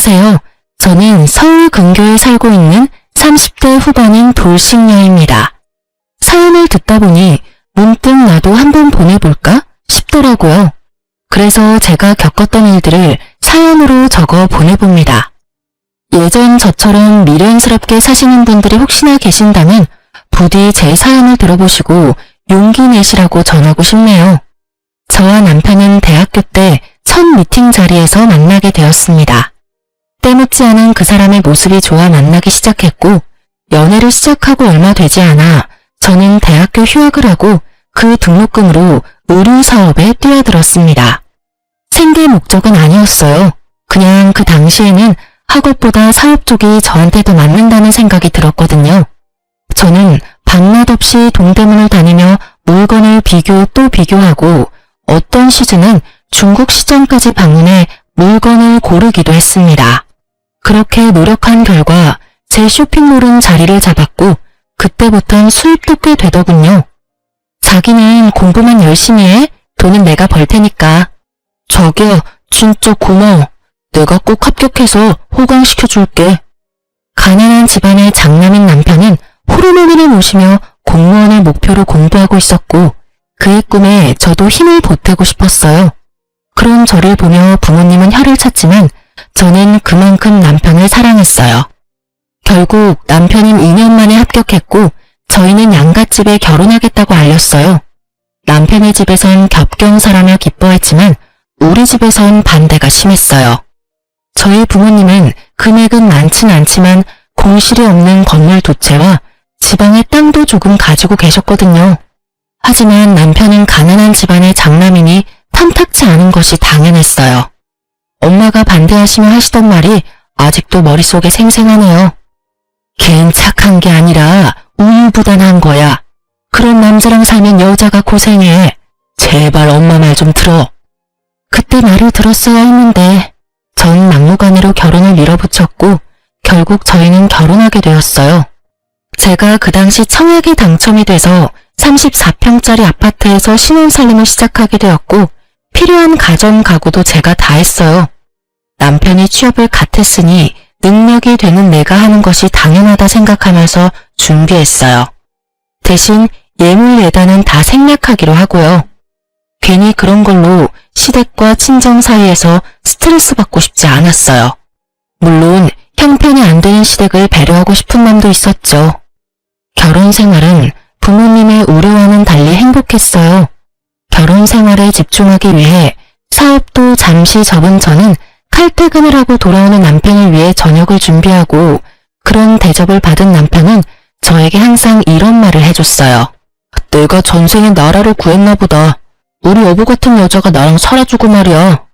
안녕하세요. 저는 서울 근교에 살고 있는 30대 후반인 돌싱녀입니다. 사연을 듣다 보니 문득 나도 한번 보내볼까 싶더라고요. 그래서 제가 겪었던 일들을 사연으로 적어 보내봅니다. 예전 저처럼 미련스럽게 사시는 분들이 혹시나 계신다면 부디 제 사연을 들어보시고 용기 내시라고 전하고 싶네요. 저와 남편은 대학교 때 첫 미팅 자리에서 만나게 되었습니다. 때묻지 않은 그 사람의 모습이 좋아 만나기 시작했고 연애를 시작하고 얼마 되지 않아 저는 대학교 휴학을 하고 그 등록금으로 의류 사업에 뛰어들었습니다. 생계 목적은 아니었어요. 그냥 그 당시에는 학업보다 사업 쪽이 저한테 더 맞는다는 생각이 들었거든요. 저는 밤낮 없이 동대문을 다니며 물건을 비교 또 비교하고 어떤 시즌은 중국 시장까지 방문해 물건을 고르기도 했습니다. 그렇게 노력한 결과 제 쇼핑몰은 자리를 잡았고 그때부턴 수입도 꽤 되더군요. 자기는 공부만 열심히 해? 돈은 내가 벌 테니까. 저기요, 진짜 고마워. 내가 꼭 합격해서 호강시켜줄게. 가난한 집안의 장남인 남편은 호르몬을 모시며 공무원을 목표로 공부하고 있었고 그의 꿈에 저도 힘을 보태고 싶었어요. 그런 저를 보며 부모님은 혀를 찼지만 저는 그만큼 남편을 사랑했어요. 결국 남편은 2년 만에 합격했고 저희는 양갓집에 결혼하겠다고 알렸어요. 남편의 집에선 겹경사라며 기뻐했지만 우리 집에선 반대가 심했어요. 저희 부모님은 금액은 많진 않지만 공실이 없는 건물 2채와 지방의 땅도 조금 가지고 계셨거든요. 하지만 남편은 가난한 집안의 장남이니 탐탁치 않은 것이 당연했어요. 엄마가 반대하시며 하시던 말이 아직도 머릿속에 생생하네요. 걘 착한 게 아니라 우유부단한 거야. 그런 남자랑 살면 여자가 고생해. 제발 엄마 말 좀 들어. 그때 말을 들었어야 했는데 전 막무가내로 결혼을 밀어붙였고 결국 저희는 결혼하게 되었어요. 제가 그 당시 청약에 당첨이 돼서 34평짜리 아파트에서 신혼살림을 시작하게 되었고 필요한 가전 가구도 제가 다 했어요. 남편이 취업을 갓 했으니 능력이 되는 내가 하는 것이 당연하다 생각하면서 준비했어요. 대신 예물 예단은 다 생략하기로 하고요. 괜히 그런 걸로 시댁과 친정 사이에서 스트레스 받고 싶지 않았어요. 물론 형편이 안 되는 시댁을 배려하고 싶은 마음도 있었죠. 결혼 생활은 부모님의 우려와는 달리 행복했어요. 결혼 생활에 집중하기 위해 사업도 잠시 접은 저는 칼퇴근을 하고 돌아오는 남편을 위해 저녁을 준비하고 그런 대접을 받은 남편은 저에게 항상 이런 말을 해줬어요. 내가 전생에 나라를 구했나 보다. 우리 여보 같은 여자가 나랑 살아주고 말이야.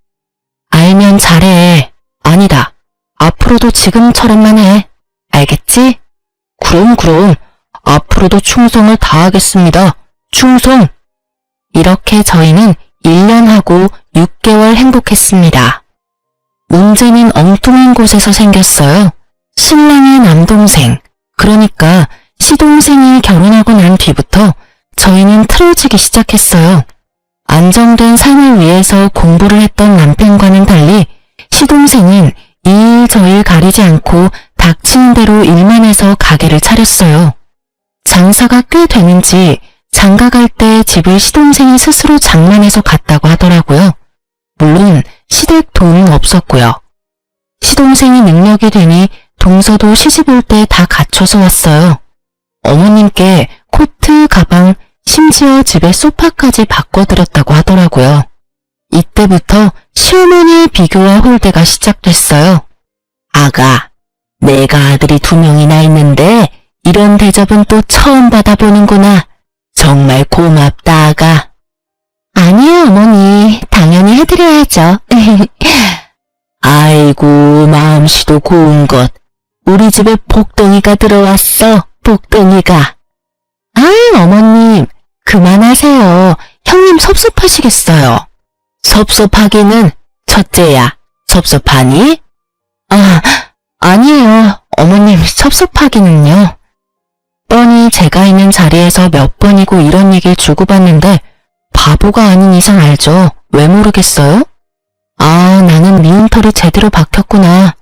알면 잘해. 아니다. 앞으로도 지금처럼만 해. 알겠지? 그럼. 앞으로도 충성을 다하겠습니다. 충성! 이렇게 저희는 1년하고 6개월 행복했습니다. 문제는 엉뚱한 곳에서 생겼어요. 신랑의 남동생, 그러니까 시동생이 결혼하고 난 뒤부터 저희는 틀어지기 시작했어요. 안정된 삶을 위해서 공부를 했던 남편과는 달리 시동생은 이 일 저 일 가리지 않고 닥치는 대로 일만 해서 가게를 차렸어요. 장사가 꽤 되는지 장가 갈 때 집을 시동생이 스스로 장만해서 갔다고 하더라고요. 물론 시댁 도움은 없었고요. 시동생이 능력이 되니 동서도 시집 올 때 다 갖춰서 왔어요. 어머님께 코트, 가방, 심지어 집에 소파까지 바꿔드렸다고 하더라고요. 이때부터 시어머니의 비교와 홀대가 시작됐어요. 아가, 내가 아들이 2명이나 있는데 이런 대접은 또 처음 받아보는구나. 정말 고맙다, 아가. 아니요, 어머니. 당연히 해드려야죠. 아이고, 마음씨도 고운 것. 우리 집에 복덩이가 들어왔어, 복덩이가. 아이, 어머님. 그만하세요. 형님 섭섭하시겠어요. 섭섭하기는 첫째야. 섭섭하니? 아니에요. 어머님 섭섭하기는요. 뻔히 제가 있는 자리에서 몇 번이고 이런 얘기를 주고받는데 바보가 아닌 이상 알죠. 왜 모르겠어요? 아, 나는 미운 털이 제대로 박혔구나.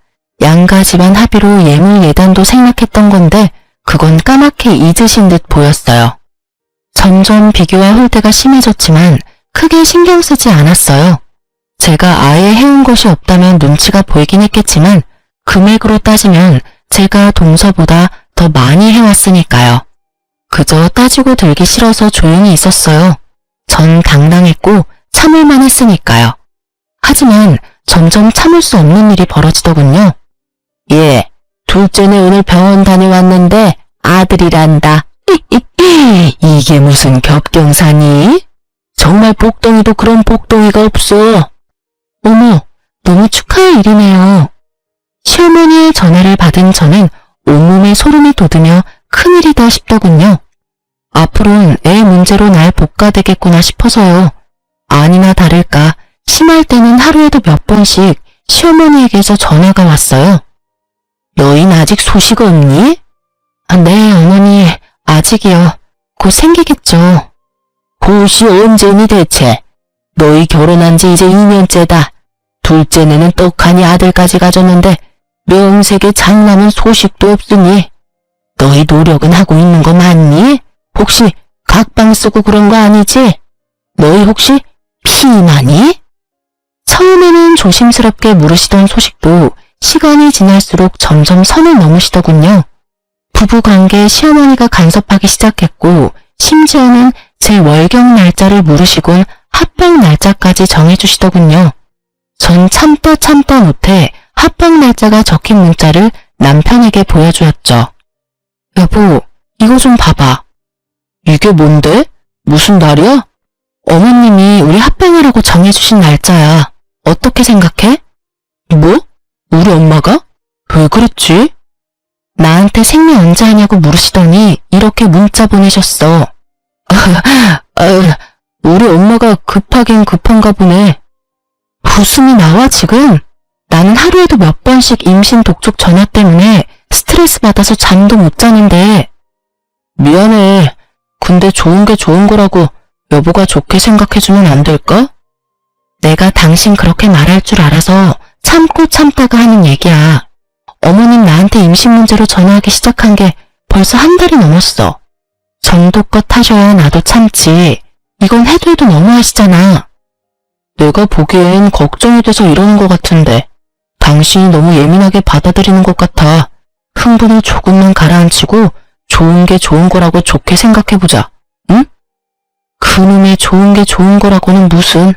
양가 집안 합의로 예물 예단도 생략했던 건데 그건 까맣게 잊으신 듯 보였어요. 점점 비교와 홀대가 심해졌지만 크게 신경 쓰지 않았어요. 제가 아예 해온 것이 없다면 눈치가 보이긴 했겠지만 금액으로 따지면 제가 동서보다 더 많이 해왔으니까요. 그저 따지고 들기 싫어서 조용히 있었어요. 전 당당했고 참을만 했으니까요. 하지만 점점 참을 수 없는 일이 벌어지더군요. 예, 둘째는 오늘 병원 다녀왔는데 아들이란다. 이게 무슨 겹경사니? 정말 복덩이도 그런 복덩이가 없어. 어머, 너무 축하할 일이네요. 시어머니의 전화를 받은 저는 온몸에 소름이 돋으며 큰일이다 싶더군요. 앞으로는 애 문제로 날 볶아대겠구나 싶어서요. 아니나 다를까 심할 때는 하루에도 몇 번씩 시어머니에게서 전화가 왔어요. 너흰 아직 소식 없니? 네, 어머니, 아직이요. 곧 생기겠죠. 곧이 언제니 대체? 너희 결혼한 지 이제 2년째다. 둘째는 떡하니 아들까지 가졌는데 명색에 장남은 소식도 없으니 너희 노력은 하고 있는 거 맞니? 혹시 각방 쓰고 그런 거 아니지? 너희 혹시 피임하니? 처음에는 조심스럽게 물으시던 소식도 시간이 지날수록 점점 선을 넘으시더군요. 부부관계에 시어머니가 간섭하기 시작했고 심지어는 제 월경 날짜를 물으시곤 합방 날짜까지 정해주시더군요. 전 참다 못해 합방 날짜가 적힌 문자를 남편에게 보여주었죠. 여보, 이거 좀 봐봐. 이게 뭔데? 무슨 날이야? 어머님이 우리 합방하라고 정해주신 날짜야. 어떻게 생각해? 뭐? 우리 엄마가? 왜 그랬지? 나한테 생리 언제 하냐고 물으시더니 이렇게 문자 보내셨어. 우리 엄마가 급하긴 급한가 보네. 웃음이 나와 지금? 나는 하루에도 몇 번씩 임신 독촉 전화 때문에 스트레스 받아서 잠도 못 자는데. 미안해. 근데 좋은 게 좋은 거라고 여보가 좋게 생각해주면 안 될까? 내가 당신 그렇게 말할 줄 알아서 참고 참다가 하는 얘기야. 어머님 나한테 임신 문제로 전화하기 시작한 게 벌써 한 달이 넘었어. 정도껏 하셔야 나도 참지. 이건 해도 너무하시잖아. 내가 보기엔 걱정이 돼서 이러는 것 같은데 당신이 너무 예민하게 받아들이는 것 같아. 흥분을 조금만 가라앉히고 좋은 게 좋은 거라고 좋게 생각해보자. 응? 그놈의 좋은 게 좋은 거라고는 무슨.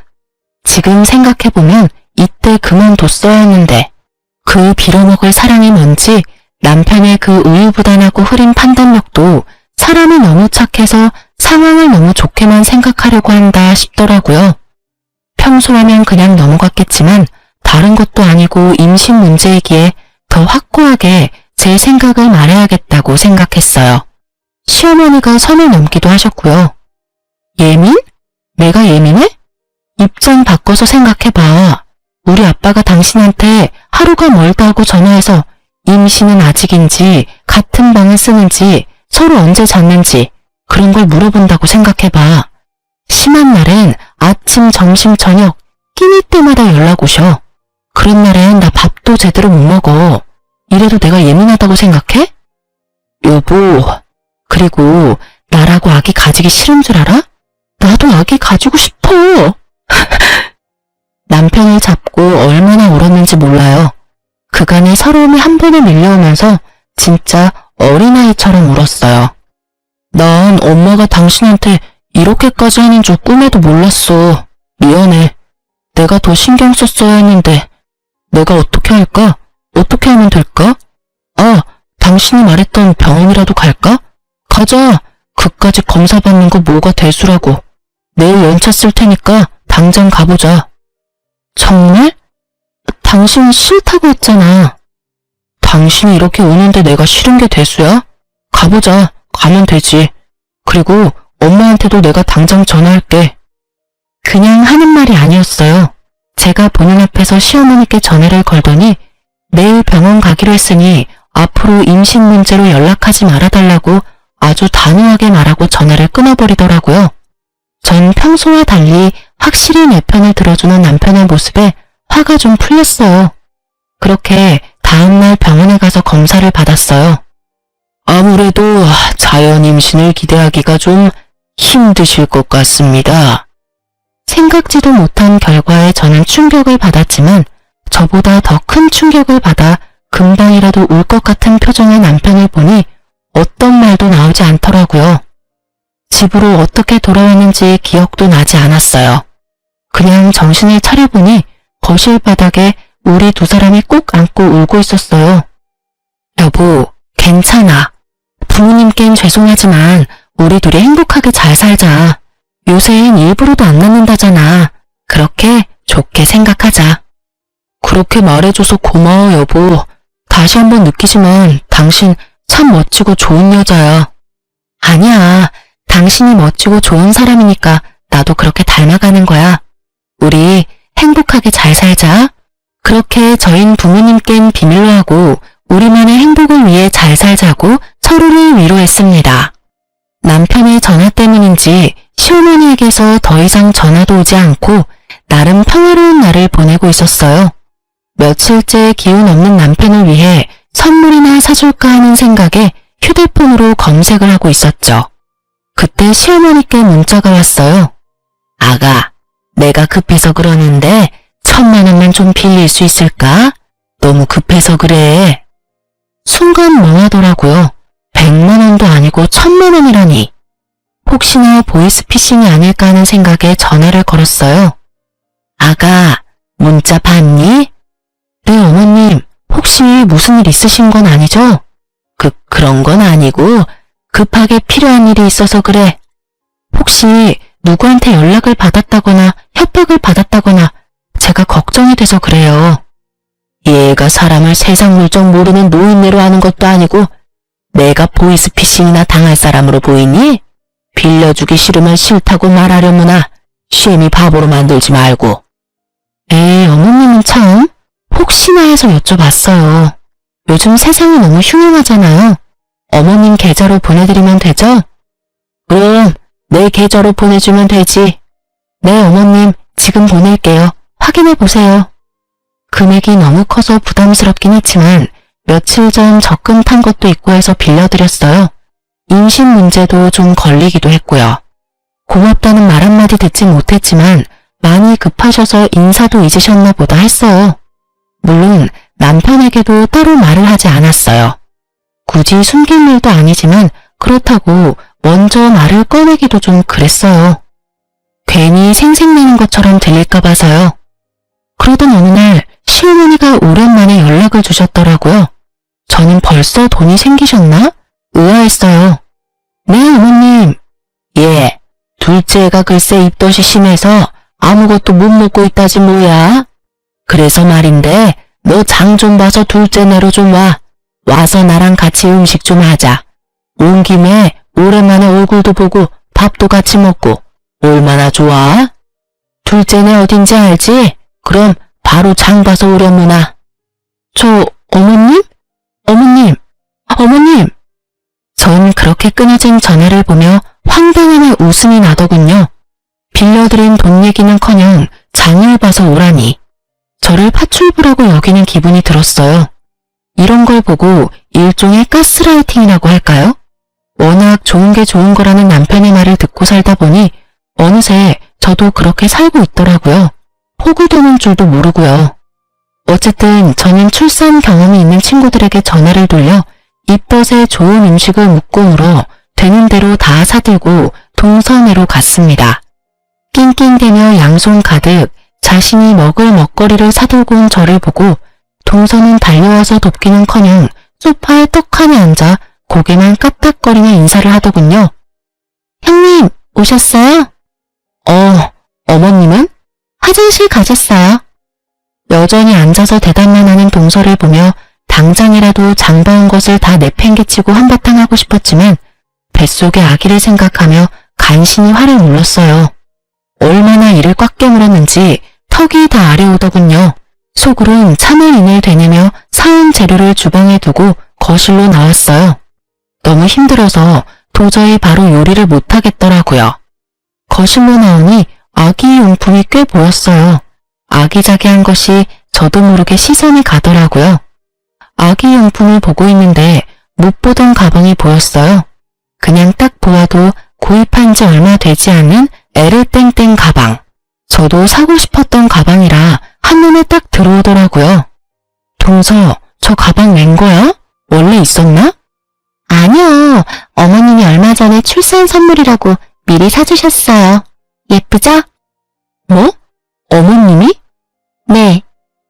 지금 생각해보면 이때 그만뒀어야 했는데 그 빌어먹을 사랑이 뭔지 남편의 그 우유부단하고 흐린 판단력도 사람이 너무 착해서 상황을 너무 좋게만 생각하려고 한다 싶더라고요. 평소라면 그냥 넘어갔겠지만 다른 것도 아니고 임신 문제이기에 더 확고하게 제 생각을 말해야겠다고 생각했어요. 시어머니가 선을 넘기도 하셨고요. 예민? 내가 예민해? 입장 바꿔서 생각해봐. 우리 아빠가 당신한테 하루가 멀다 하고 전화해서 임신은 아직인지 같은 방을 쓰는지 서로 언제 잤는지 그런 걸 물어본다고 생각해봐. 심한 날엔 아침, 점심, 저녁 끼니 때마다 연락 오셔. 그런 날엔 나 밥도 제대로 못 먹어. 이래도 내가 예민하다고 생각해? 여보, 그리고 나라고 아기 가지기 싫은 줄 알아? 나도 아기 가지고 싶어. 남편을 잡고 얼마나 울었는지 몰라요. 그간의 서러움이 한 번에 밀려오면서 진짜 어린아이처럼 울었어요. 난 엄마가 당신한테 이렇게까지 하는 줄 꿈에도 몰랐어. 미안해. 내가 더 신경 썼어야 했는데 내가 어떻게 할까? 어떻게 하면 될까? 아, 당신이 말했던 병원이라도 갈까? 가자. 그까지 검사 받는 거 뭐가 대수라고. 내일 연차 쓸 테니까 당장 가보자. 정말? 당신 싫다고 했잖아. 당신이 이렇게 우는데 내가 싫은 게 대수야? 가보자. 가면 되지. 그리고 엄마한테도 내가 당장 전화할게. 그냥 하는 말이 아니었어요. 제가 보는 앞에서 시어머니께 전화를 걸더니 내일 병원 가기로 했으니 앞으로 임신 문제로 연락하지 말아달라고 아주 단호하게 말하고 전화를 끊어버리더라고요. 전 평소와 달리 확실히 내 편을 들어주는 남편의 모습에 화가 좀 풀렸어요. 그렇게 다음날 검사를 받았어요. 아무래도 자연 임신을 기대하기가 좀 힘드실 것 같습니다. 생각지도 못한 결과에 저는 충격을 받았지만 저보다 더 큰 충격을 받아 금방이라도 울 것 같은 표정의 남편을 보니 어떤 말도 나오지 않더라고요. 집으로 어떻게 돌아왔는지 기억도 나지 않았어요. 그냥 정신을 차려보니 거실 바닥에 우리 두 사람이 꼭 안고 울고 있었어요. 여보, 괜찮아. 부모님께는 죄송하지만 우리 둘이 행복하게 잘 살자. 요새는 일부러도 안 낳는다잖아. 그렇게 좋게 생각하자. 그렇게 말해줘서 고마워, 여보. 다시 한번 느끼지만 당신 참 멋지고 좋은 여자야. 아니야. 당신이 멋지고 좋은 사람이니까 나도 그렇게 닮아가는 거야. 우리 행복하게 잘 살자. 그렇게 저흰 부모님께는 비밀로 하고 우리만의 행복을 위해 잘 살자고 서로를 위로했습니다. 남편의 전화 때문인지 시어머니에게서 더 이상 전화도 오지 않고 나름 평화로운 날을 보내고 있었어요. 며칠째 기운 없는 남편을 위해 선물이나 사줄까 하는 생각에 휴대폰으로 검색을 하고 있었죠. 그때 시어머니께 문자가 왔어요. 아가, 내가 급해서 그러는데 1,000만 원만 좀 빌릴 수 있을까? 너무 급해서 그래. 순간 멍하더라고요. 100만 원도 아니고 1,000만 원이라니. 혹시나 보이스피싱이 아닐까 하는 생각에 전화를 걸었어요. 아가, 문자 봤니? 네, 어머님. 혹시 무슨 일 있으신 건 아니죠? 그런 건 아니고 급하게 필요한 일이 있어서 그래. 혹시 누구한테 연락을 받았다거나 협박을 받았다거나 제가 걱정이 돼서 그래요. 얘가 사람을 세상 물정 모르는 노인네로 하는 것도 아니고 내가 보이스피싱이나 당할 사람으로 보이니? 빌려주기 싫으면 싫다고 말하려무나 쉔이 바보로 만들지 말고. 에이, 어머님은 참 혹시나 해서 여쭤봤어요. 요즘 세상이 너무 흉흉하잖아요. 어머님 계좌로 보내드리면 되죠? 그럼 내 계좌로 보내주면 되지. 네, 어머님 지금 보낼게요. 확인해보세요. 금액이 너무 커서 부담스럽긴 했지만 며칠 전 적금 탄 것도 있고 해서 빌려드렸어요. 임신 문제도 좀 걸리기도 했고요. 고맙다는 말 한마디 듣진 못했지만 많이 급하셔서 인사도 잊으셨나 보다 했어요. 물론 남편에게도 따로 말을 하지 않았어요. 굳이 숨길 일도 아니지만 그렇다고 먼저 말을 꺼내기도 좀 그랬어요. 괜히 생색내는 것처럼 들릴까 봐서요. 그러던 어느 날 시어머니가 오랜만에 연락을 주셨더라고요. 저는 벌써 돈이 생기셨나? 의아했어요. 네, 어머님. 예, 둘째가 글쎄 입덧이 심해서 아무것도 못 먹고 있다지 뭐야. 그래서 말인데 너 장 좀 봐서 둘째 내로 좀 와. 와서 나랑 같이 음식 좀 하자. 온 김에 오랜만에 얼굴도 보고 밥도 같이 먹고 얼마나 좋아? 둘째네 어딘지 알지? 그럼 바로 장 봐서 오려무나. 어머님? 어머님! 전 그렇게 끊어진 전화를 보며 황당함에 웃음이 나더군요. 빌려드린 돈 얘기는커녕 장을 봐서 오라니. 저를 파출부라고 여기는 기분이 들었어요. 이런 걸 보고 일종의 가스라이팅이라고 할까요? 워낙 좋은 게 좋은 거라는 남편의 말을 듣고 살다 보니 어느새 저도 그렇게 살고 있더라고요. 호구되는 줄도 모르고요. 어쨌든 저는 출산 경험이 있는 친구들에게 전화를 돌려 입덧에 좋은 음식을 묻고 물어 되는 대로 다 사들고 동서내로 갔습니다. 낑낑대며 양손 가득 자신이 먹을 먹거리를 사들고 온 저를 보고 동서는 달려와서 돕기는커녕 소파에 떡하니 앉아 고개만 까딱거리며 인사를 하더군요. 형님, 오셨어요? 어머님은? 화장실 가셨어요. 여전히 앉아서 대답만 하는 동서를 보며 당장이라도 장봐온 것을 다 내팽개치고 한바탕 하고 싶었지만 뱃속의 아기를 생각하며 간신히 화를 눌렀어요. 얼마나 이를 꽉 깨물었는지 턱이 다 아래오더군요. 속으론 참을 인을 되내며 사온 재료를 주방에 두고 거실로 나왔어요. 너무 힘들어서 도저히 바로 요리를 못하겠더라고요. 거실로 나오니 아기 용품이 꽤 보였어요. 아기자기한 것이 저도 모르게 시선이 가더라고요. 아기용품을 보고 있는데 못 보던 가방이 보였어요. 그냥 딱 보아도 구입한 지 얼마 되지 않은 에르땡땡 가방. 저도 사고 싶었던 가방이라 한눈에 딱 들어오더라고요. 동서, 저 가방 웬 거야? 원래 있었나? 아니요. 어머님이 얼마 전에 출산 선물이라고 미리 사주셨어요. 예쁘죠? 뭐? 어머님이? 네.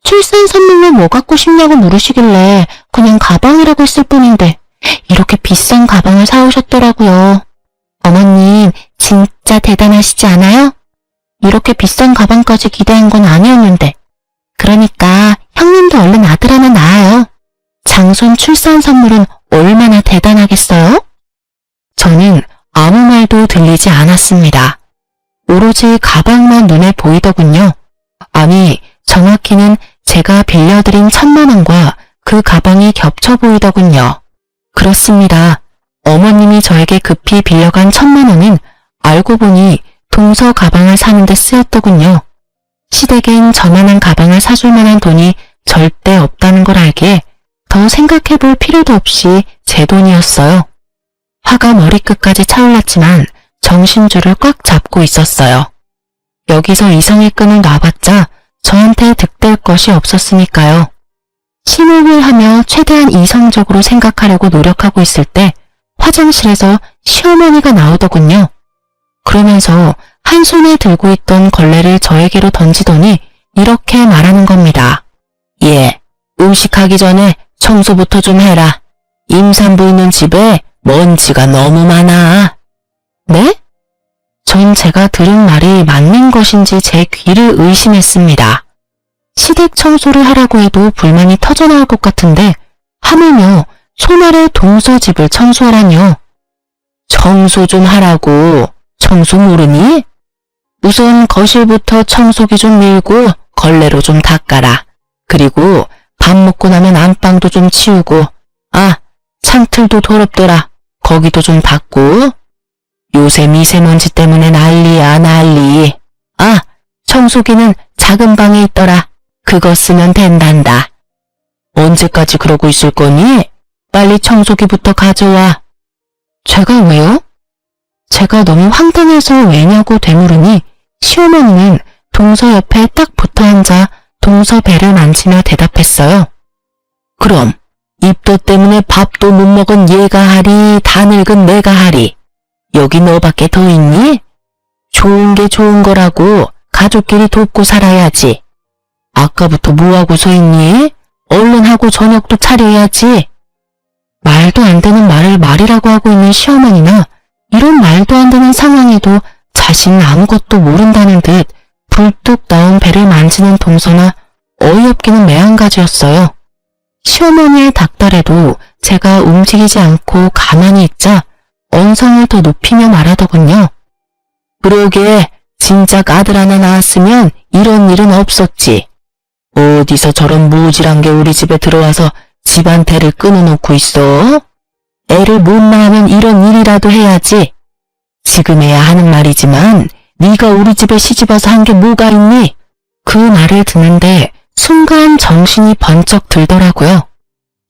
출산 선물로 뭐 갖고 싶냐고 물으시길래 그냥 가방이라고 했을 뿐인데 이렇게 비싼 가방을 사오셨더라고요. 어머님 진짜 대단하시지 않아요? 이렇게 비싼 가방까지 기대한 건 아니었는데. 그러니까 형님도 얼른 아들 하나 낳아요. 장손 출산 선물은 얼마나 대단하겠어요? 저는 아무 말도 들리지 않았습니다. 오로지 가방만 눈에 보이더군요. 아니, 정확히는 제가 빌려드린 1000만 원과 그 가방이 겹쳐 보이더군요. 그렇습니다. 어머님이 저에게 급히 빌려간 1000만 원은 알고 보니 동서 가방을 사는 데 쓰였더군요. 시댁엔 저만한 가방을 사줄 만한 돈이 절대 없다는 걸 알기에 더 생각해볼 필요도 없이 제 돈이었어요. 화가 머리끝까지 차올랐지만 정신줄을 꽉 잡고 있었어요. 여기서 이성의 끈을 놔봤자 저한테 득될 것이 없었으니까요. 심호흡을 하며 최대한 이성적으로 생각하려고 노력하고 있을 때 화장실에서 시어머니가 나오더군요. 그러면서 한 손에 들고 있던 걸레를 저에게로 던지더니 이렇게 말하는 겁니다. 예, 음식하기 전에 청소부터 좀 해라. 임산부 있는 집에 먼지가 너무 많아. 네? 전 제가 들은 말이 맞는 것인지 제 귀를 의심했습니다. 시댁 청소를 하라고 해도 불만이 터져나올 것 같은데 하물며 손아래 동서 집을 청소하라뇨. 청소 좀 하라고. 청소 모르니? 우선 거실부터 청소기 좀 밀고 걸레로 좀 닦아라. 그리고 밥 먹고 나면 안방도 좀 치우고, 아, 창틀도 더럽더라. 거기도 좀 닦고. 요새 미세먼지 때문에 난리야, 난리. 아, 청소기는 작은 방에 있더라. 그거 쓰면 된단다. 언제까지 그러고 있을 거니? 빨리 청소기부터 가져와. 제가 왜요? 제가 너무 황당해서 왜냐고 되물으니 시어머니는 동서 옆에 딱 붙어 앉아 동서 배를 만지며 대답했어요. 그럼 입도 때문에 밥도 못 먹은 얘가 하리, 다 늙은 내가 하리. 여기 너밖에 더 있니? 좋은 게 좋은 거라고 가족끼리 돕고 살아야지. 아까부터 뭐하고 서 있니? 얼른 하고 저녁도 차려야지. 말도 안 되는 말을 말이라고 하고 있는 시어머니나 이런 말도 안 되는 상황에도 자신은 아무것도 모른다는 듯 불뚝 나온 배를 만지는 동서나 어이없기는 매한가지였어요. 시어머니의 닥달에도 제가 움직이지 않고 가만히 있자 언성을 더 높이며 말하더군요. 그러게 진작 아들 하나 낳았으면 이런 일은 없었지. 어디서 저런 무질한 게 우리 집에 들어와서 집안 대를 끊어놓고 있어? 애를 못 낳으면 이런 일이라도 해야지. 지금에야 하는 말이지만 네가 우리 집에 시집와서 한 게 뭐가 있니? 그 말을 듣는데 순간 정신이 번쩍 들더라고요.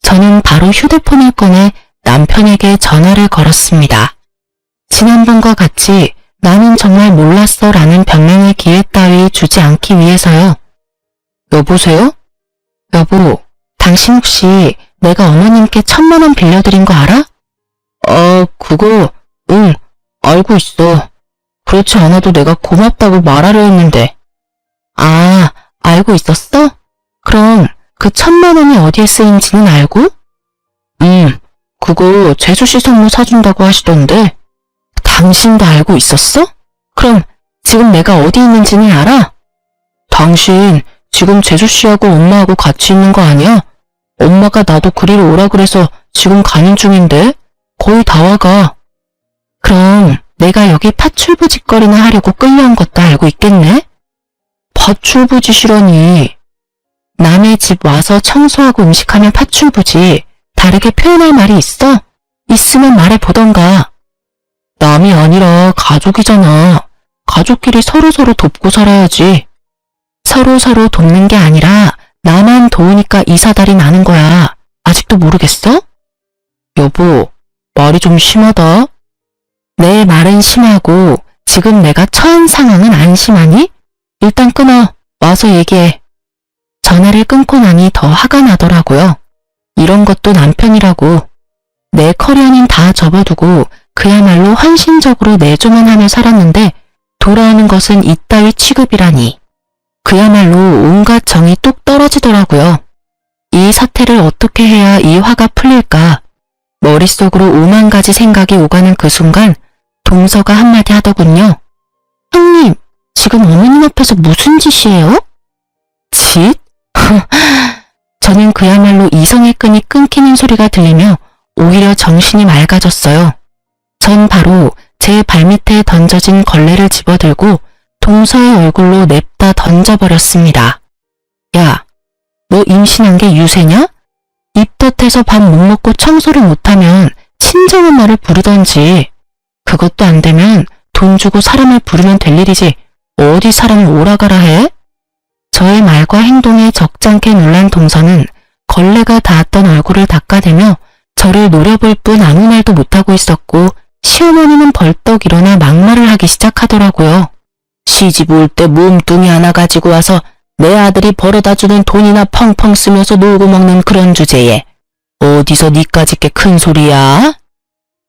저는 바로 휴대폰을 꺼내 남편에게 전화를 걸었습니다. 지난번과 같이 나는 정말 몰랐어 라는 변명의 기회 따위 주지 않기 위해서요. 여보세요? 여보, 당신 혹시 내가 어머님께 1000만 원 빌려드린 거 알아? 그거, 응, 알고 있어. 그렇지 않아도 내가 고맙다고 말하려 했는데. 아, 알고 있었어? 그럼 그 1000만 원이 어디에 쓰인지는 알고? 그거 재수씨 선물 사준다고 하시던데. 당신도 알고 있었어? 그럼 지금 내가 어디 있는지는 알아? 당신 지금 재수씨하고 엄마하고 같이 있는 거 아니야? 엄마가 나도 그리로 오라 그래서 지금 가는 중인데 거의 다 와가. 그럼 내가 여기 파출부짓거리나 하려고 끌려온 것도 알고 있겠네? 파출부짓이라니. 남의 집 와서 청소하고 음식하면 파출부지. 다르게 표현할 말이 있어? 있으면 말해보던가. 남이 아니라 가족이잖아. 가족끼리 서로서로 돕고 살아야지. 서로서로 돕는 게 아니라 나만 도우니까 이 사달이 나는 거야. 아직도 모르겠어? 여보, 말이 좀 심하다. 내 말은 심하고 지금 내가 처한 상황은 안 심하니? 일단 끊어. 와서 얘기해. 전화를 끊고 나니 더 화가 나더라고요. 이런 것도 남편이라고. 내 커리어는 다 접어두고 그야말로 헌신적으로 내조만 하며 살았는데 돌아오는 것은 이따위 취급이라니. 그야말로 온갖 정이 뚝 떨어지더라고요. 이 사태를 어떻게 해야 이 화가 풀릴까? 머릿속으로 5만 가지 생각이 오가는 그 순간 동서가 한마디 하더군요. 형님, 지금 어머님 앞에서 무슨 짓이에요? 짓? 저는 그야말로 이성의 끈이 끊기는 소리가 들리며 오히려 정신이 맑아졌어요. 전 바로 제 발밑에 던져진 걸레를 집어들고 동서의 얼굴로 냅다 던져버렸습니다. 야, 너 임신한 게 유세냐? 입덧해서 밥 못 먹고 청소를 못하면 친정엄마를 부르던지. 그것도 안 되면 돈 주고 사람을 부르면 될 일이지 어디 사람을 오라가라 해? 저의 말과 행동에 적잖게 놀란 동서는 걸레가 닿았던 얼굴을 닦아대며 저를 노려볼 뿐 아무 말도 못하고 있었고 시어머니는 벌떡 일어나 막말을 하기 시작하더라고요. 시집 올 때 몸뚱이 하나 가지고 와서 내 아들이 벌어다주는 돈이나 펑펑 쓰면서 놀고 먹는 그런 주제에 어디서 니까짓 게 큰 소리야?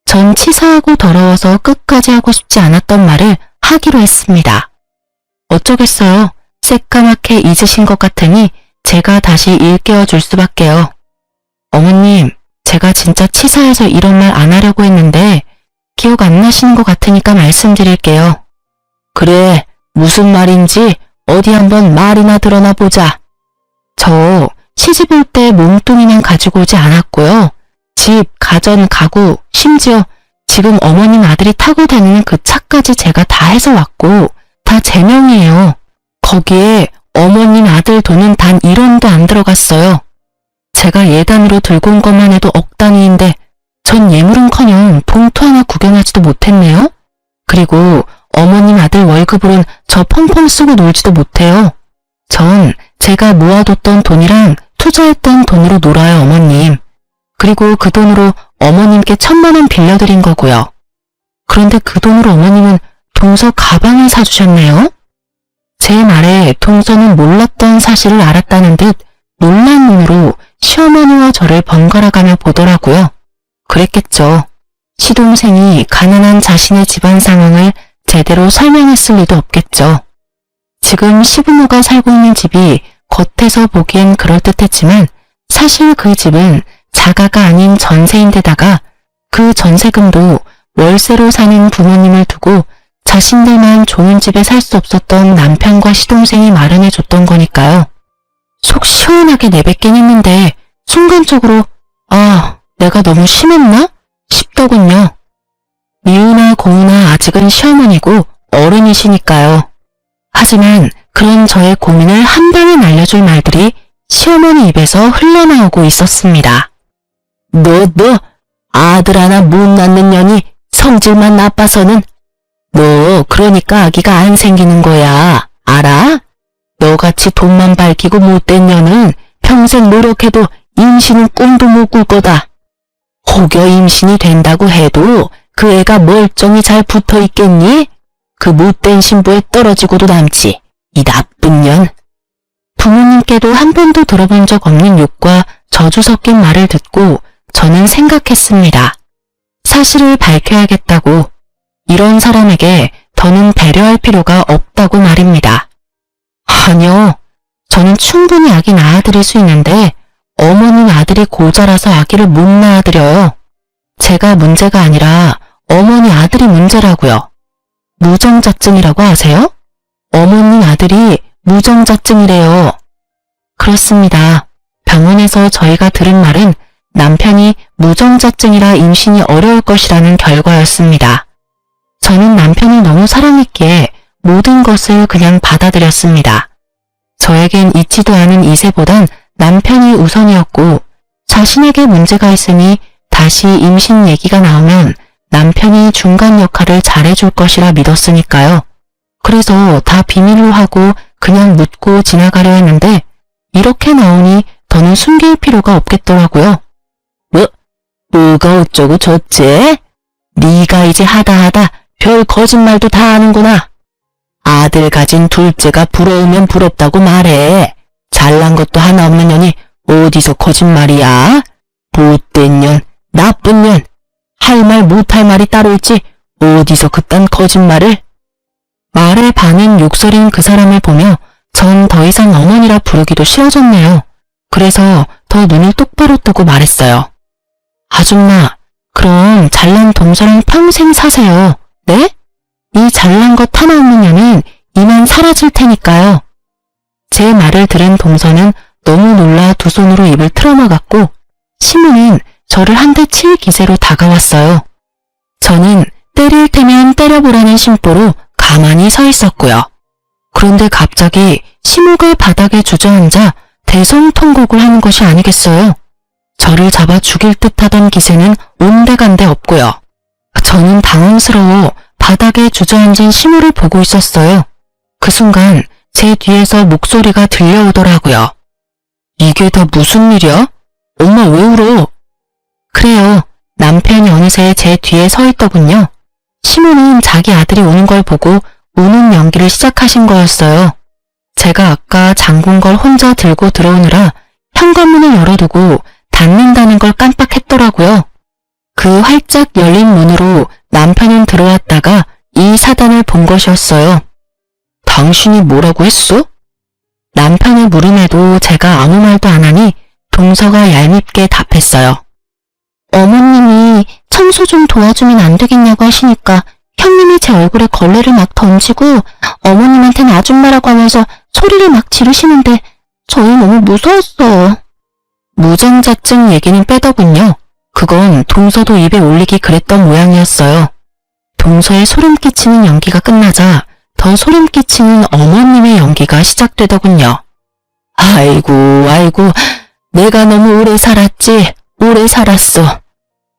전 치사하고 더러워서 끝까지 하고 싶지 않았던 말을 하기로 했습니다. 어쩌겠어요. 새까맣게 잊으신 것 같으니 제가 다시 일깨워줄 수밖에요. 어머님, 제가 진짜 치사해서 이런 말 안 하려고 했는데 기억 안 나시는 것 같으니까 말씀드릴게요. 그래, 무슨 말인지 어디 한번 말이나 드러나 보자. 저 시집 올 때 몸뚱이만 가지고 오지 않았고요. 집, 가전, 가구, 심지어 지금 어머님 아들이 타고 다니는 그 차까지 제가 다 해서 왔고 다 제 명이에요. 거기에 어머님 아들 돈은 단 1원도 안 들어갔어요. 제가 예단으로 들고 온 것만 해도 억 단위인데 전 예물은커녕 봉투 하나 구경하지도 못했네요. 그리고 어머님 아들 월급으론 저 펑펑 쓰고 놀지도 못해요. 전 제가 모아뒀던 돈이랑 투자했던 돈으로 놀아요, 어머님. 그리고 그 돈으로 어머님께 1,000만 원 빌려드린 거고요. 그런데 그 돈으로 어머님은 동서 가방을 사주셨네요. 제 말에 동서는 몰랐던 사실을 알았다는 듯 놀란 눈으로 시어머니와 저를 번갈아가며 보더라고요. 그랬겠죠. 시동생이 가난한 자신의 집안 상황을 제대로 설명했을 리도 없겠죠. 지금 시부모가 살고 있는 집이 겉에서 보기엔 그럴듯했지만 사실 그 집은 자가가 아닌 전세인데다가 그 전세금도 월세로 사는 부모님을 두고 자신들만 좋은 집에 살 수 없었던 남편과 시동생이 마련해줬던 거니까요. 속 시원하게 내뱉긴 했는데 순간적으로 아, 내가 너무 심했나? 싶더군요. 미우나 고우나 아직은 시어머니고 어른이시니까요. 하지만 그런 저의 고민을 한 방에 날려줄 말들이 시어머니 입에서 흘러나오고 있었습니다. 너 아들 하나 못 낳는 년이 성질만 나빠서는 너 그러니까 아기가 안 생기는 거야. 알아? 너같이 돈만 밝히고 못된 년은 평생 노력해도 임신은 꿈도 못 꿀 거다. 혹여 임신이 된다고 해도 그 애가 멀쩡히 잘 붙어 있겠니? 그 못된 신부에 떨어지고도 남지. 이 나쁜 년. 부모님께도 한 번도 들어본 적 없는 욕과 저주 섞인 말을 듣고 저는 생각했습니다. 사실을 밝혀야겠다고. 이런 사람에게 더는 배려할 필요가 없다고 말입니다. 아니요. 저는 충분히 아기 낳아드릴 수 있는데 어머님 아들이 고자라서 아기를 못 낳아드려요. 제가 문제가 아니라 어머니 아들이 문제라고요. 무정자증이라고 아세요? 어머님 아들이 무정자증이래요. 그렇습니다. 병원에서 저희가 들은 말은 남편이 무정자증이라 임신이 어려울 것이라는 결과였습니다. 저는 남편을 너무 사랑했기에 모든 것을 그냥 받아들였습니다. 저에겐 있지도 않은 이세보단 남편이 우선이었고 자신에게 문제가 있으니 다시 임신 얘기가 나오면 남편이 중간 역할을 잘해줄 것이라 믿었으니까요. 그래서 다 비밀로 하고 그냥 묻고 지나가려 했는데 이렇게 나오니 더는 숨길 필요가 없겠더라고요. 뭐가 어쩌고 저째? 네가 이제 하다 별 거짓말도 다 하는구나. 아들 가진 둘째가 부러우면 부럽다고 말해. 잘난 것도 하나 없는 년이 어디서 거짓말이야? 못된 년, 나쁜 년, 할 말 못할 말이 따로 있지 어디서 그딴 거짓말을? 말에 반은 욕설인 그 사람을 보며 전 더 이상 어머니라 부르기도 싫어졌네요. 그래서 더 눈을 똑바로 뜨고 말했어요. 아줌마, 그럼 잘난 동서랑 평생 사세요. 네? 이 잘난 것 하나 없는 년은 이만 사라질 테니까요. 제 말을 들은 동서는 너무 놀라 두 손으로 입을 틀어막았고 시무는 저를 한 대 칠 기세로 다가왔어요. 저는 때릴 테면 때려보라는 심보로 가만히 서 있었고요. 그런데 갑자기 시무가 바닥에 주저앉아 대성통곡을 하는 것이 아니겠어요. 저를 잡아 죽일 듯하던 기세는 온데간데 없고요. 저는 당황스러워 바닥에 주저앉은 시무를 보고 있었어요. 그 순간 제 뒤에서 목소리가 들려오더라고요. 이게 다 무슨 일이야? 엄마 왜 울어? 그래요. 남편이 어느새 제 뒤에 서 있더군요. 시무는 자기 아들이 오는 걸 보고 우는 연기를 시작하신 거였어요. 제가 아까 잠근 걸 혼자 들고 들어오느라 현관문을 열어두고 닫는다는 걸 깜빡했더라고요. 그 활짝 열린 문으로 남편은 들어왔다가 이 사단을 본 것이었어요. 당신이 뭐라고 했어? 남편의 물음에도 제가 아무 말도 안 하니 동서가 얄밉게 답했어요. 어머님이 청소 좀 도와주면 안 되겠냐고 하시니까 형님이 제 얼굴에 걸레를 막 던지고 어머님한테는 아줌마라고 하면서 소리를 막 지르시는데 저희 너무 무서웠어요. 무정자증 얘기는 빼더군요. 그건 동서도 입에 올리기 그랬던 모양이었어요. 동서의 소름 끼치는 연기가 끝나자 더 소름 끼치는 어머님의 연기가 시작되더군요. 아이고 내가 너무 오래 살았지. 오래 살았어.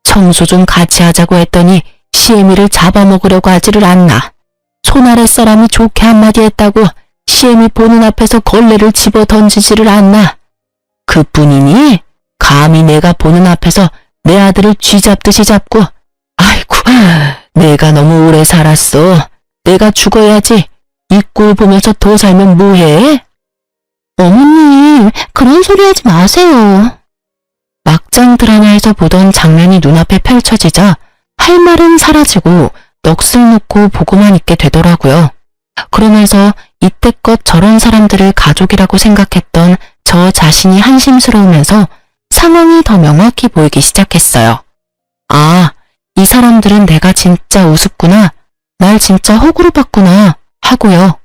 청소 좀 같이 하자고 했더니 시애미를 잡아먹으려고 하지를 않나. 손아래 사람이 좋게 한마디 했다고 시애미 보는 앞에서 걸레를 집어 던지지를 않나. 그뿐이니? 감히 내가 보는 앞에서 내 아들을 쥐잡듯이 잡고. 아이고 내가 너무 오래 살았어. 내가 죽어야지. 이 꼴 보면서 더 살면 뭐해? 어머님 그런 소리 하지 마세요. 막장 드라마에서 보던 장면이 눈앞에 펼쳐지자 할 말은 사라지고 넋을 놓고 보고만 있게 되더라고요. 그러면서 이때껏 저런 사람들을 가족이라고 생각했던 저 자신이 한심스러우면서 상황이 더 명확히 보이기 시작했어요. 아, 이 사람들은 내가 진짜 우습구나. 날 진짜 호구로 봤구나 하고요.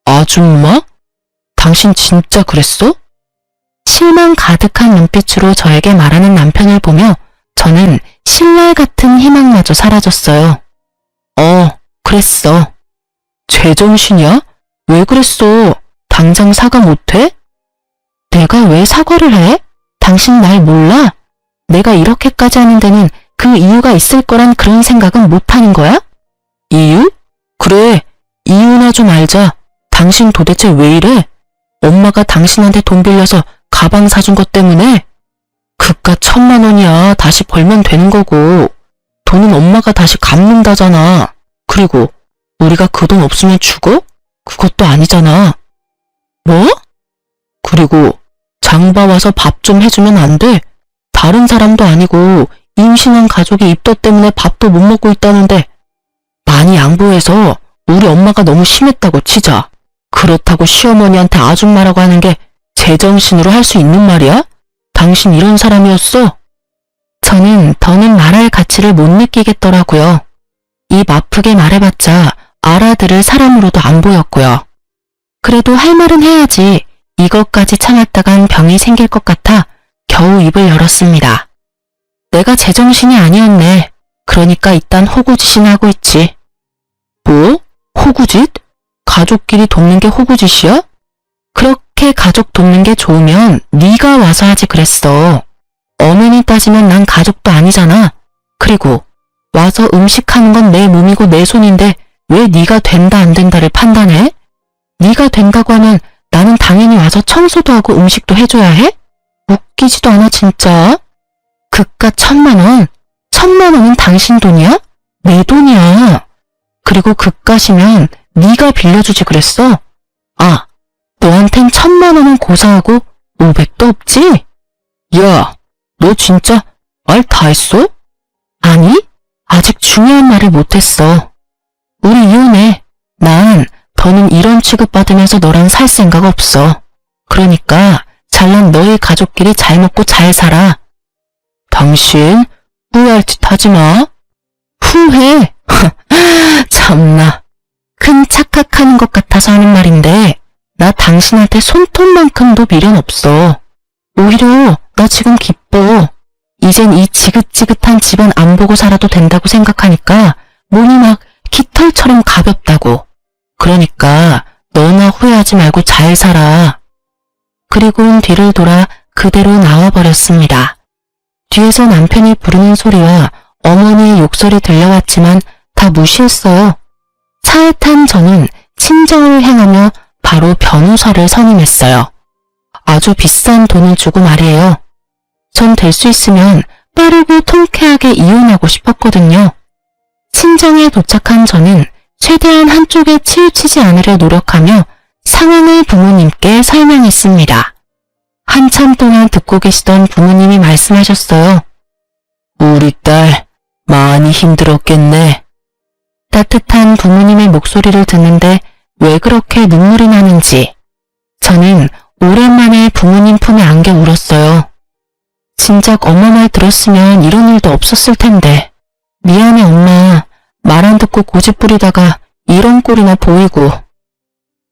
아줌마? 당신 진짜 그랬어? 실망 가득한 눈빛으로 저에게 말하는 남편을 보며 저는 신랄 같은 희망마저 사라졌어요. 그랬어. 제정신이야? 왜 그랬어? 당장 사과 못해? 내가 왜 사과를 해? 당신 날 몰라? 내가 이렇게까지 하는 데는 그 이유가 있을 거란 그런 생각은 못하는 거야? 이유? 그래, 이유나 좀 알자. 당신 도대체 왜 이래? 엄마가 당신한테 돈 빌려서 가방 사준 것 때문에? 그깟 1000만 원이야. 다시 벌면 되는 거고. 돈은 엄마가 다시 갚는다잖아. 그리고 우리가 그 돈 없으면 죽어? 그것도 아니잖아. 뭐? 그리고 장봐 와서 밥 좀 해주면 안 돼? 다른 사람도 아니고 임신한 가족이 입덧 때문에 밥도 못 먹고 있다는데 많이 양보해서 우리 엄마가 너무 심했다고 치자. 그렇다고 시어머니한테 아줌마라고 하는 게 제정신으로 할 수 있는 말이야? 당신 이런 사람이었어? 저는 더는 말할 가치를 못 느끼겠더라고요. 입 아프게 말해봤자 알아들을 사람으로도 안 보였고요. 그래도 할 말은 해야지. 이것까지 참았다간 병이 생길 것 같아 겨우 입을 열었습니다. 내가 제정신이 아니었네. 그러니까 일단 호구짓이나 하고 있지. 뭐? 호구짓? 가족끼리 돕는 게 호구짓이야? 그렇게 가족 돕는 게 좋으면 네가 와서 하지 그랬어. 엄연히 따지면 난 가족도 아니잖아. 그리고 와서 음식하는 건 내 몸이고 내 손인데 왜 네가 된다 안 된다를 판단해? 네가 된다고 하면 나는 당연히 와서 청소도 하고 음식도 해줘야 해? 웃기지도 않아 진짜. 그깟 1,000만 원? 1,000만 원은 당신 돈이야? 내 돈이야. 그리고 그깟이면 네가 빌려주지 그랬어? 아, 너한텐 1,000만 원은 고사하고 500도 없지? 야, 너 진짜 말 다 했어? 아니, 아직 중요한 말을 못했어. 우리 이혼해. 난 더는 이런 취급받으면서 너랑 살 생각 없어. 그러니까 잘난 너희 가족끼리 잘 먹고 잘 살아. 당신 후회할 짓 하지 마. 후회? 참나. 큰 착각하는 것 같아서 하는 말인데 나 당신한테 손톱만큼도 미련 없어. 오히려 나 지금 기뻐. 이젠 이 지긋지긋한 집안 안 보고 살아도 된다고 생각하니까 몸이 막 깃털처럼 가볍다고. 그러니까 너나 후회하지 말고 잘 살아. 그리고는 뒤를 돌아 그대로 나와버렸습니다. 뒤에서 남편이 부르는 소리와 어머니의 욕설이 들려왔지만 다 무시했어요. 차에 탄 저는 친정을 향하며 바로 변호사를 선임했어요. 아주 비싼 돈을 주고 말이에요. 전 될 수 있으면 빠르고 통쾌하게 이혼하고 싶었거든요. 친정에 도착한 저는 최대한 한쪽에 치우치지 않으려 노력하며 상황을 부모님께 설명했습니다. 한참 동안 듣고 계시던 부모님이 말씀하셨어요. 우리 딸 많이 힘들었겠네. 따뜻한 부모님의 목소리를 듣는데 왜 그렇게 눈물이 나는지 저는 오랜만에 부모님 품에 안겨 울었어요. 진작 엄마 말 들었으면 이런 일도 없었을 텐데. 미안해 엄마. 말 안 듣고 고집 부리다가 이런 꼴이나 보이고.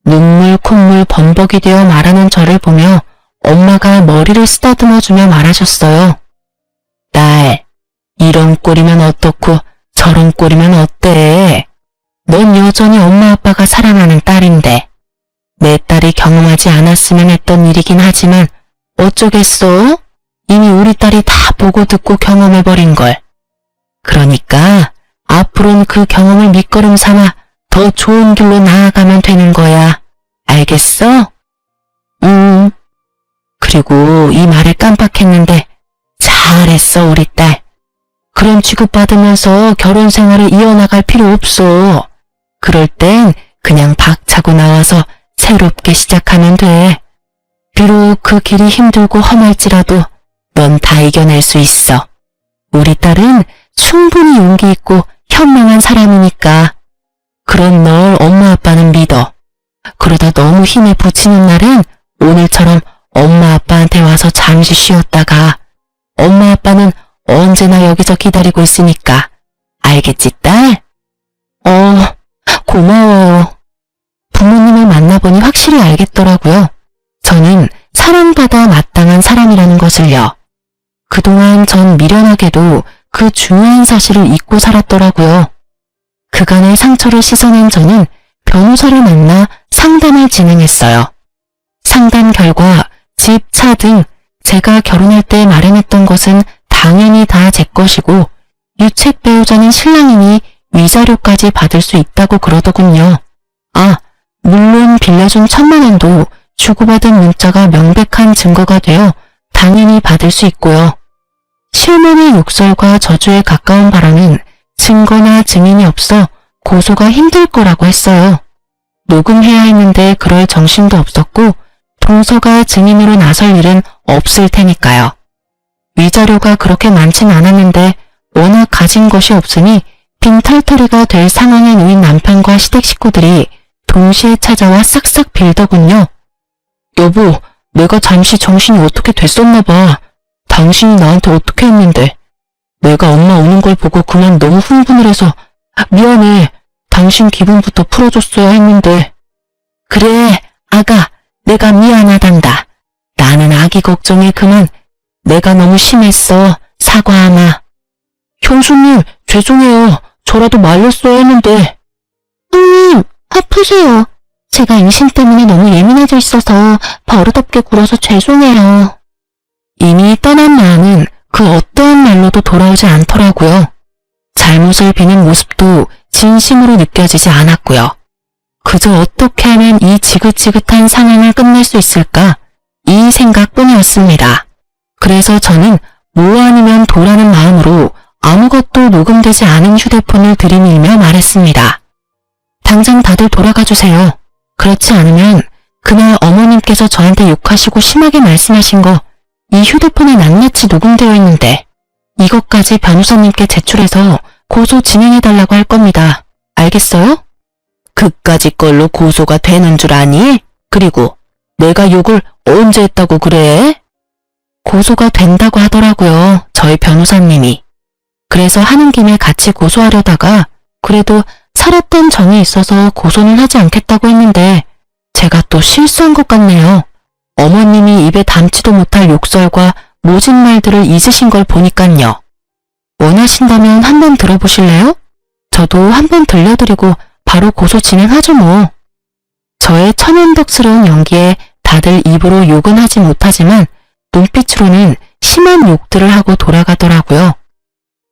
눈물 콧물 범벅이 되어 말하는 저를 보며 엄마가 머리를 쓰다듬어주며 말하셨어요. 딸, 이런 꼴이면 어떻고 저런 꼴이면 어때? 넌 여전히 엄마 아빠가 사랑하는 딸인데. 내 딸이 경험하지 않았으면 했던 일이긴 하지만 어쩌겠어? 이미 우리 딸이 다 보고 듣고 경험해버린 걸. 그러니까 앞으로는 그 경험을 밑거름 삼아 더 좋은 길로 나아가면 되는 거야. 알겠어? 그리고 이 말을 깜빡했는데 잘했어 우리 딸. 그런 취급받으면서 결혼 생활을 이어나갈 필요 없어. 그럴 땐 그냥 박차고 나와서 새롭게 시작하면 돼. 비록 그 길이 힘들고 험할지라도 넌 다 이겨낼 수 있어. 우리 딸은 충분히 용기 있고 현명한 사람이니까. 그런 널 엄마 아빠는 믿어. 그러다 너무 힘에 부치는 날은 오늘처럼 엄마 아빠한테 와서 잠시 쉬었다가 엄마 아빠는 언제나 여기서 기다리고 있으니까. 알겠지 딸? 고마워요. 부모님을 만나보니 확실히 알겠더라고요. 저는 사랑받아 마땅한 사람이라는 것을요. 그동안 전 미련하게도 그 중요한 사실을 잊고 살았더라고요. 그간의 상처를 씻어낸 저는 변호사를 만나 상담을 진행했어요. 상담 결과 집, 차 등 제가 결혼할 때 마련했던 것은 당연히 다 제 것이고 유책 배우자는 신랑이니 위자료까지 받을 수 있다고 그러더군요. 아, 물론 빌려준 1,000만 원도 주고받은 문자가 명백한 증거가 되어 당연히 받을 수 있고요. 시어머니의 욕설과 저주에 가까운 바람은 증거나 증인이 없어 고소가 힘들 거라고 했어요. 녹음해야 했는데 그럴 정신도 없었고 동서가 증인으로 나설 일은 없을 테니까요. 위자료가 그렇게 많진 않았는데 워낙 가진 것이 없으니 빈털터리가 될 상황에 놓인 남편과 시댁 식구들이 동시에 찾아와 싹싹 빌더군요. 여보, 내가 잠시 정신이 어떻게 됐었나 봐. 당신이 나한테 어떻게 했는데. 내가 엄마 우는 걸 보고 그냥 너무 흥분을 해서 미안해. 당신 기분부터 풀어줬어야 했는데. 그래, 아가, 내가 미안하단다. 나는 아기 걱정에 그만. 내가 너무 심했어. 사과하마. 형수님, 죄송해요. 저라도 말렸어야 했는데. 형님, 아프세요. 제가 임신 때문에 너무 예민해져 있어서 버릇없게 굴어서 죄송해요. 이미 떠난 마음은 그 어떠한 말로도 돌아오지 않더라고요. 잘못을 비는 모습도 진심으로 느껴지지 않았고요. 그저 어떻게 하면 이 지긋지긋한 상황을 끝낼 수 있을까? 이 생각뿐이었습니다. 그래서 저는 뭐 아니면 도라는 마음으로 아무것도 녹음되지 않은 휴대폰을 들이밀며 말했습니다. 당장 다들 돌아가 주세요. 그렇지 않으면 그날 어머님께서 저한테 욕하시고 심하게 말씀하신 거 이 휴대폰에 낱낱이 녹음되어 있는데 이것까지 변호사님께 제출해서 고소 진행해달라고 할 겁니다. 알겠어요? 그까짓 걸로 고소가 되는 줄 아니? 그리고 내가 욕을 언제 했다고 그래? 고소가 된다고 하더라고요. 저희 변호사님이. 그래서 하는 김에 같이 고소하려다가 그래도 살았던 정이 있어서 고소는 하지 않겠다고 했는데 제가 또 실수한 것 같네요. 어머님이 입에 담지도 못할 욕설과 모진 말들을 잊으신 걸 보니깐요. 원하신다면 한번 들어보실래요? 저도 한번 들려드리고 바로 고소 진행하죠 뭐. 저의 천연덕스러운 연기에 다들 입으로 욕은 하지 못하지만 눈빛으로는 심한 욕들을 하고 돌아가더라고요.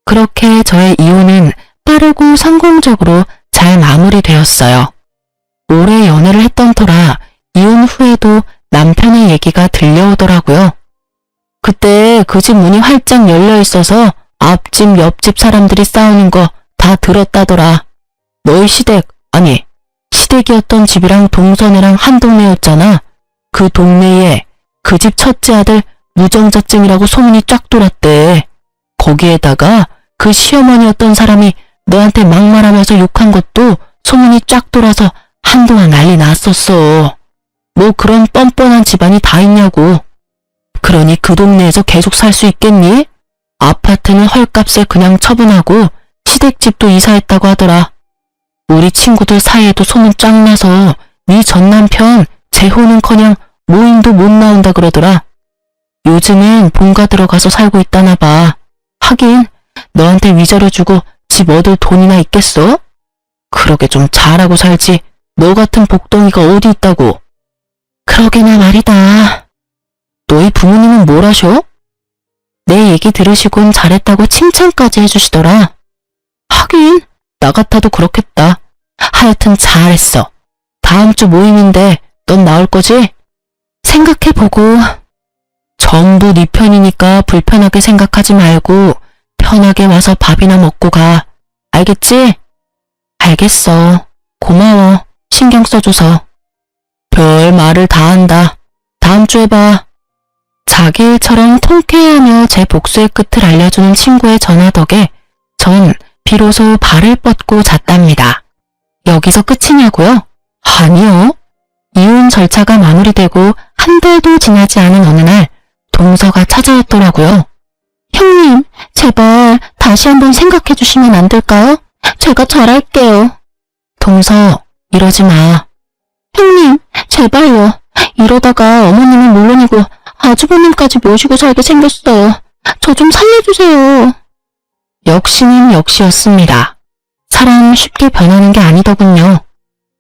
그렇게 저의 이혼은 빠르고 성공적으로 잘 마무리되었어요. 오래 연애를 했던 터라 이혼 후에도 남편의 얘기가 들려오더라고요. 그때 그 집 문이 활짝 열려 있어서 앞집 옆집 사람들이 싸우는 거 다 들었다더라. 너희 시댁, 아니 시댁이었던 집이랑 동서네랑 한 동네였잖아. 그 동네에 그 집 첫째 아들 무정자증이라고 소문이 쫙 돌았대. 거기에다가 그 시어머니였던 사람이 너한테 막말하면서 욕한 것도 소문이 쫙 돌아서 한동안 난리 났었어. 뭐 그런 뻔뻔한 집안이 다 있냐고. 그러니 그 동네에서 계속 살 수 있겠니? 아파트는 헐값에 그냥 처분하고 시댁집도 이사했다고 하더라. 우리 친구들 사이에도 소문 쫙 나서 네 전남편 재혼은커녕 모임도 못 나온다 그러더라. 요즘엔 본가 들어가서 살고 있다나 봐. 하긴 너한테 위자료 주고 집 얻을 돈이나 있겠어? 그러게 좀 잘하고 살지. 너 같은 복덩이가 어디 있다고. 그러게나 말이다. 너희 부모님은 뭘 하셔? 내 얘기 들으시곤 잘했다고 칭찬까지 해주시더라. 하긴 나 같아도 그렇겠다. 하여튼 잘했어. 다음 주 모임인데 넌 나올 거지? 생각해보고. 전부 네 편이니까 불편하게 생각하지 말고 편하게 와서 밥이나 먹고 가. 알겠지? 알겠어. 고마워. 신경 써줘서. 별 말을 다 한다. 다음 주에 봐. 자기 일처럼 통쾌해하며 제 복수의 끝을 알려주는 친구의 전화 덕에 전 비로소 발을 뻗고 잤답니다. 여기서 끝이냐고요? 아니요. 이혼 절차가 마무리되고 한 달도 지나지 않은 어느 날 동서가 찾아왔더라고요. 형님, 제발 다시 한번 생각해 주시면 안 될까요? 제가 잘할게요. 동서, 이러지 마. 형님, 제발요. 이러다가 어머님은 물론이고 아주버님까지 모시고 살게 생겼어요. 저 좀 살려주세요. 역시는 역시였습니다. 사람 쉽게 변하는 게 아니더군요.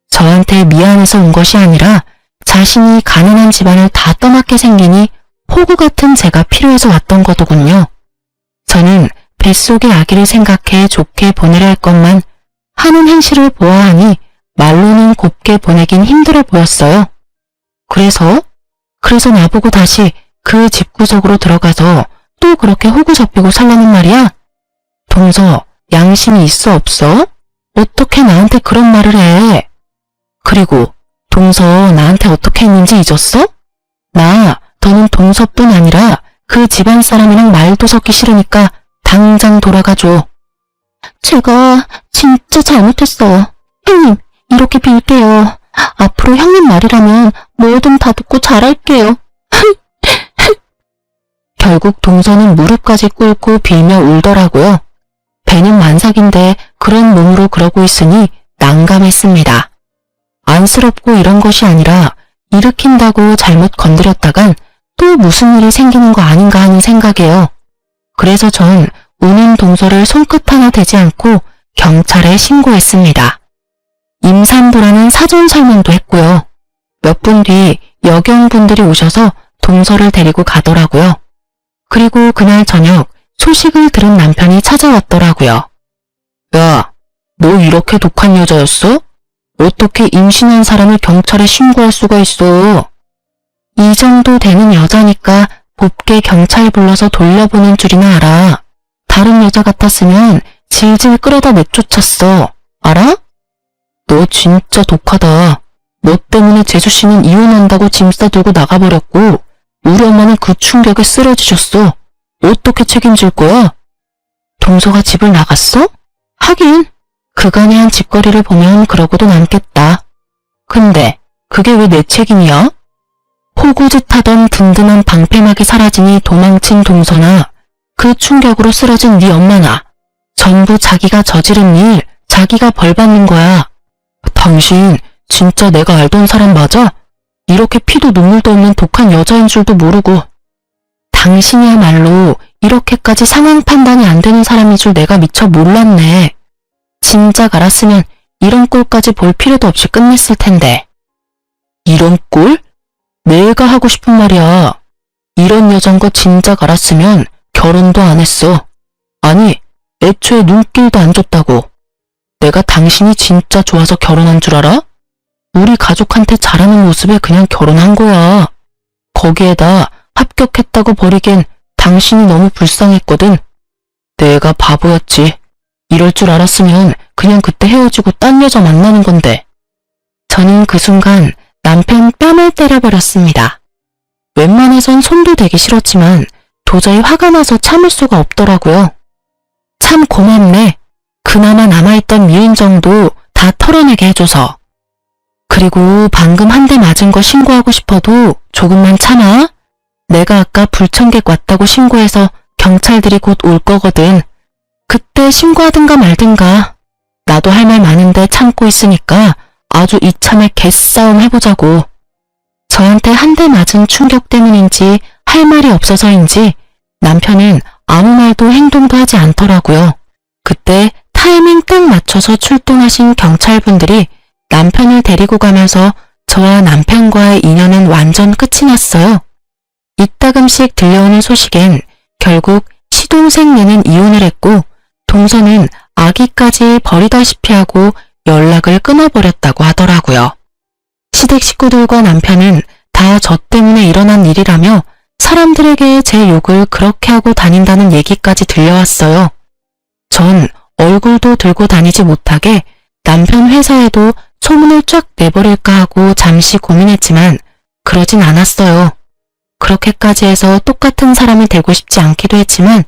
저한테 미안해서 온 것이 아니라 자신이 가난한 집안을 다 떠맡게 생기니 호구 같은 제가 필요해서 왔던 거더군요. 저는 뱃속의 아기를 생각해 좋게 보내려 했건만 하는 행실을 보아하니 말로는 곱게 보내긴 힘들어 보였어요. 그래서 나보고 다시 그 집구석으로 들어가서 또 그렇게 호구 잡히고 살라는 말이야? 동서, 양심이 있어 없어? 어떻게 나한테 그런 말을 해? 그리고 동서 나한테 어떻게 했는지 잊었어? 나 더는 동서뿐 아니라 그 집안 사람이랑 말도 섞기 싫으니까 당장 돌아가줘. 제가 진짜 잘못했어요. 형님, 이렇게 빌게요. 앞으로 형님 말이라면 뭐든 다 듣고 잘할게요. 결국 동서는 무릎까지 꿇고 빌며 울더라고요. 배는 만삭인데 그런 몸으로 그러고 있으니 난감했습니다. 안쓰럽고 이런 것이 아니라 일으킨다고 잘못 건드렸다간 또 무슨 일이 생기는 거 아닌가 하는 생각이에요. 그래서 전 우는 동서를 손끝 하나 대지 않고 경찰에 신고했습니다. 임산부라는 사전 설명도 했고요. 몇 분 뒤 여경분들이 오셔서 동서를 데리고 가더라고요. 그리고 그날 저녁 소식을 들은 남편이 찾아왔더라고요. 야, 너 이렇게 독한 여자였어? 어떻게 임신한 사람을 경찰에 신고할 수가 있어? 이 정도 되는 여자니까 곱게 경찰 불러서 돌려보낸 줄이나 알아. 다른 여자 같았으면 질질 끌어다 내쫓았어. 알아? 너 진짜 독하다. 너 때문에 재수씨는 이혼한다고 짐 싸들고 나가버렸고 우리 엄마는 그 충격에 쓰러지셨어. 어떻게 책임질 거야? 동서가 집을 나갔어? 하긴 그간의 한 짓거리를 보면 그러고도 남겠다. 근데 그게 왜 내 책임이야? 호구짓하던 든든한 방패막이 사라지니 도망친 동서나 그 충격으로 쓰러진 네 엄마나 전부 자기가 저지른 일, 자기가 벌받는 거야. 당신 진짜 내가 알던 사람 맞아? 이렇게 피도 눈물도 없는 독한 여자인 줄도 모르고. 당신이야말로 이렇게까지 상황 판단이 안 되는 사람인 줄 내가 미처 몰랐네. 진작 알았으면 이런 꼴까지 볼 필요도 없이 끝냈을 텐데. 이런 꼴? 내가 하고 싶은 말이야. 이런 여잔 거 진작 알았으면 결혼도 안 했어. 아니, 애초에 눈길도 안 줬다고. 내가 당신이 진짜 좋아서 결혼한 줄 알아? 우리 가족한테 잘하는 모습에 그냥 결혼한 거야. 거기에다 합격했다고 버리기엔 당신이 너무 불쌍했거든. 내가 바보였지. 이럴 줄 알았으면 그냥 그때 헤어지고 딴 여자 만나는 건데. 저는 그 순간 남편 뺨을 때려버렸습니다. 웬만해선 손도 대기 싫었지만 도저히 화가 나서 참을 수가 없더라고요. 참 고맙네. 그나마 남아있던 미운 정도 다 털어내게 해줘서. 그리고 방금 한 대 맞은 거 신고하고 싶어도 조금만 참아. 내가 아까 불청객 왔다고 신고해서 경찰들이 곧 올 거거든. 그때 신고하든가 말든가. 나도 할 말 많은데 참고 있으니까 아주 이참에 개싸움 해보자고. 저한테 한 대 맞은 충격 때문인지 할 말이 없어서인지 남편은 아무 말도 행동도 하지 않더라고요. 그때 타이밍 딱 맞춰서 출동하신 경찰분들이 남편을 데리고 가면서 저와 남편과의 인연은 완전 끝이 났어요. 이따금씩 들려오는 소식엔 결국 시동생네는 이혼을 했고 동서는 아기까지 버리다시피 하고 연락을 끊어버렸다고 하더라고요. 시댁 식구들과 남편은 다 저 때문에 일어난 일이라며 사람들에게 제 욕을 그렇게 하고 다닌다는 얘기까지 들려왔어요. 전 얼굴도 들고 다니지 못하게 남편 회사에도 소문을 쫙 내버릴까 하고 잠시 고민했지만 그러진 않았어요. 그렇게까지 해서 똑같은 사람이 되고 싶지 않기도 했지만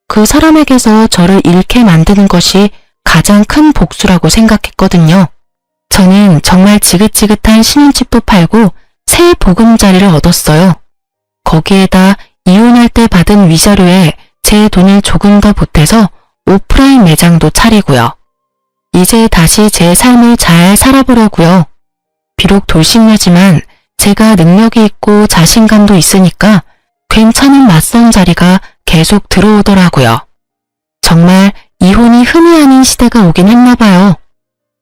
그 사람에게서 저를 잃게 만드는 것이 가장 큰 복수라고 생각했거든요. 저는 정말 지긋지긋한 신혼집도 팔고 새 보금자리를 얻었어요. 거기에다 이혼할 때 받은 위자료에 제 돈을 조금 더 보태서 오프라인 매장도 차리고요. 이제 다시 제 삶을 잘 살아보려고요. 비록 돌싱녀지만 제가 능력이 있고 자신감도 있으니까 괜찮은 맞선 자리가 계속 들어오더라고요. 정말 이혼이 흠이 아닌 시대가 오긴 했나 봐요.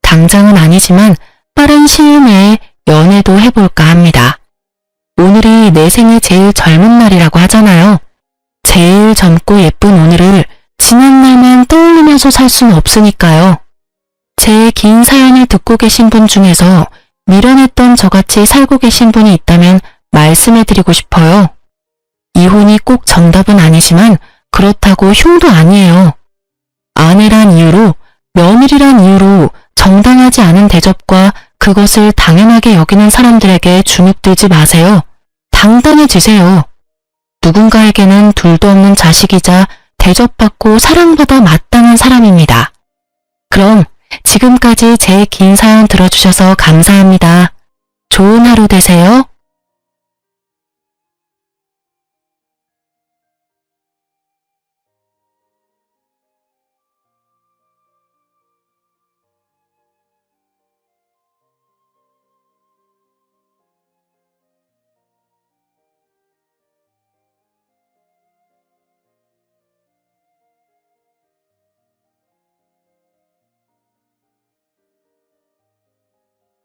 당장은 아니지만 빠른 시일 내에 연애도 해볼까 합니다. 오늘이 내 생애 제일 젊은 날이라고 하잖아요. 제일 젊고 예쁜 오늘을 지난 날만 떠올리면서 살 수는 없으니까요. 제 긴 사연을 듣고 계신 분 중에서 미련했던 저같이 살고 계신 분이 있다면 말씀해드리고 싶어요. 이혼이 꼭 정답은 아니지만 그렇다고 흉도 아니에요. 아내란 이유로, 며느리란 이유로 정당하지 않은 대접과 그것을 당연하게 여기는 사람들에게 주눅들지 마세요. 당당해지세요. 누군가에게는 둘도 없는 자식이자 대접받고 사랑받아 마땅한 사람입니다. 그럼 지금까지 제 긴 사연 들어주셔서 감사합니다. 좋은 하루 되세요.